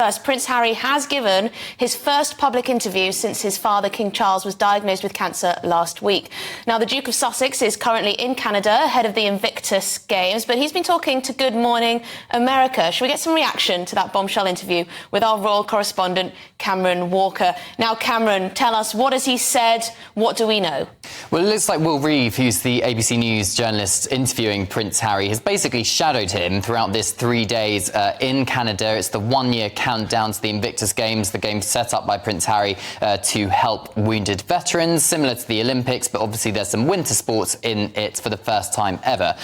First, Prince Harry has given his first public interview since his father, King Charles, was diagnosed with cancer last week. Now, the Duke of Sussex is currently in Canada ahead of the Invictus Games, but he's been talking to Good Morning America. Shall we get some reaction to that bombshell interview with our Royal Correspondent, Cameron Walker? Now, Cameron, tell us, what has he said? What do we know? Well, it looks like Will Reeve, who's the ABC News journalist interviewing Prince Harry, has basically shadowed him throughout this 3 days in Canada. It's the one-year countdown to the Invictus Games, the games set up by Prince Harry to help wounded veterans, similar to the Olympics, but obviously there's some winter sports in it for the first time ever.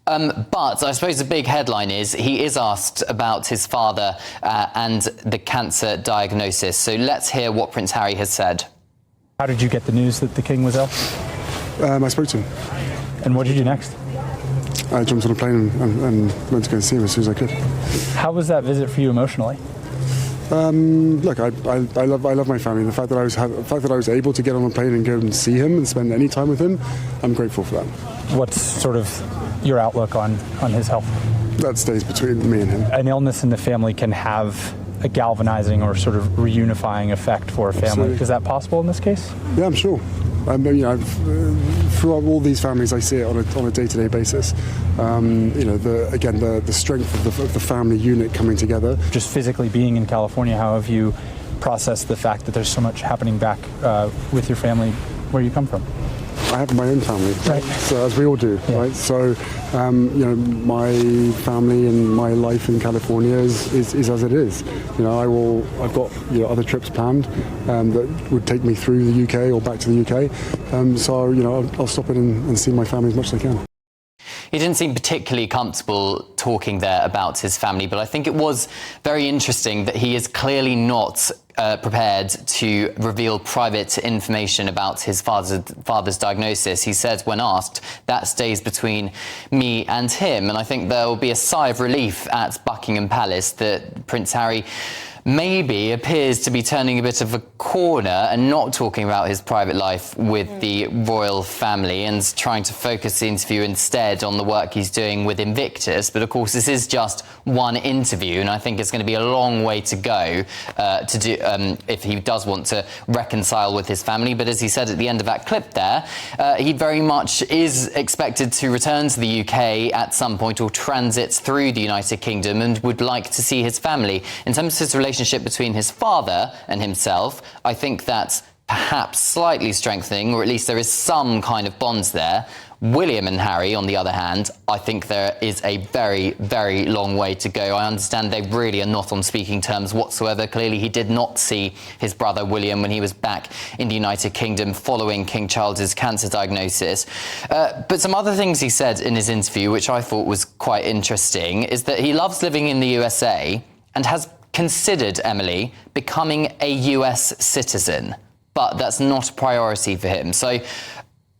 But I suppose the big headline is he is asked about his father and the cancer diagnosis. So let's hear what Prince Harry has said. How did you get the news that the King was ill? I spoke to him. And what did you do next? I jumped on a plane and went to go and see him as soon as I could. How was that visit for you emotionally? Look, I love my family. The fact that I was able to get on a plane and go and see him and spend any time with him, I'm grateful for that. What's sort of your outlook on his health? That stays between me and him. An illness in the family can have a galvanizing or sort of reunifying effect for a family. Absolutely. Is that possible in this case? Yeah, I'm sure. I mean, throughout all these families, I see it on a day-to-day basis. The strength of the family unit coming together. Just physically being in California, how have you processed the fact that there's so much happening back with your family where you come from? I have my own family, right. So as we all do, yeah. Right? So, my family and my life in California is as it is. I've got other trips planned that would take me through the UK or back to the UK. I'll stop in and see my family as much as I can. He didn't seem particularly comfortable talking there about his family, but I think it was very interesting that he is clearly not prepared to reveal private information about his father's diagnosis. He said when asked, that stays between me and him. And I think there will be a sigh of relief at Buckingham Palace that Prince Harry maybe appears to be turning a bit of a corner and not talking about his private life with the royal family and trying to focus the interview instead on the work he's doing with Invictus. But of course, this is just one interview, and I think it's going to be a long way to go to do if he does want to reconcile with his family. But as he said at the end of that clip there, he very much is expected to return to the UK at some point or transit through the United Kingdom and would like to see his family. In terms of his relationship between his father and himself, I think that's perhaps slightly strengthening, or at least there is some kind of bonds there. William and Harry, on the other hand, I think there is a very, very long way to go. I understand they really are not on speaking terms whatsoever. Clearly, he did not see his brother William when he was back in the United Kingdom following King Charles's cancer diagnosis. But some other things he said in his interview, which I thought was quite interesting, is that he loves living in the USA and has considered, Emily, becoming a US citizen, but that's not a priority for him. So,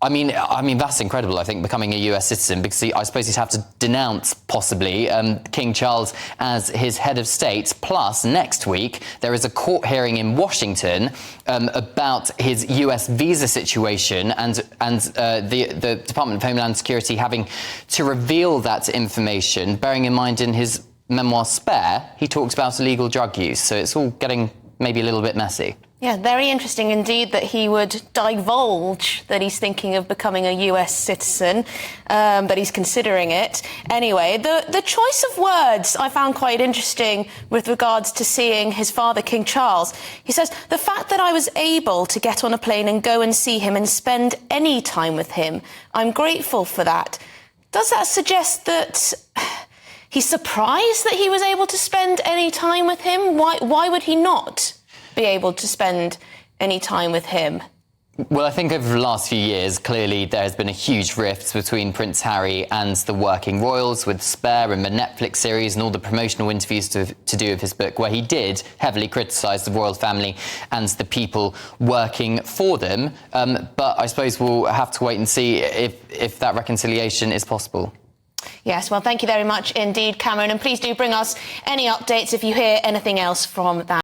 I mean, that's incredible, I think, becoming a US citizen, because I suppose he'd have to denounce, possibly, King Charles as his head of state. Plus, next week, there is a court hearing in Washington about his US visa situation and the Department of Homeland Security having to reveal that information, bearing in mind in his memoir Spare, he talks about illegal drug use. So it's all getting maybe a little bit messy. Yeah, very interesting indeed that he would divulge that he's thinking of becoming a US citizen, but he's considering it. Anyway, the choice of words I found quite interesting with regards to seeing his father, King Charles. He says, the fact that I was able to get on a plane and go and see him and spend any time with him, I'm grateful for that. Does that suggest that he's surprised that he was able to spend any time with him? Why would he not be able to spend any time with him? Well, I think over the last few years, clearly there has been a huge rift between Prince Harry and the working royals with Spare and the Netflix series and all the promotional interviews to do with his book, where he did heavily criticise the royal family and the people working for them. But I suppose we'll have to wait and see if that reconciliation is possible. Yes, well, thank you very much indeed, Cameron. And please do bring us any updates if you hear anything else from that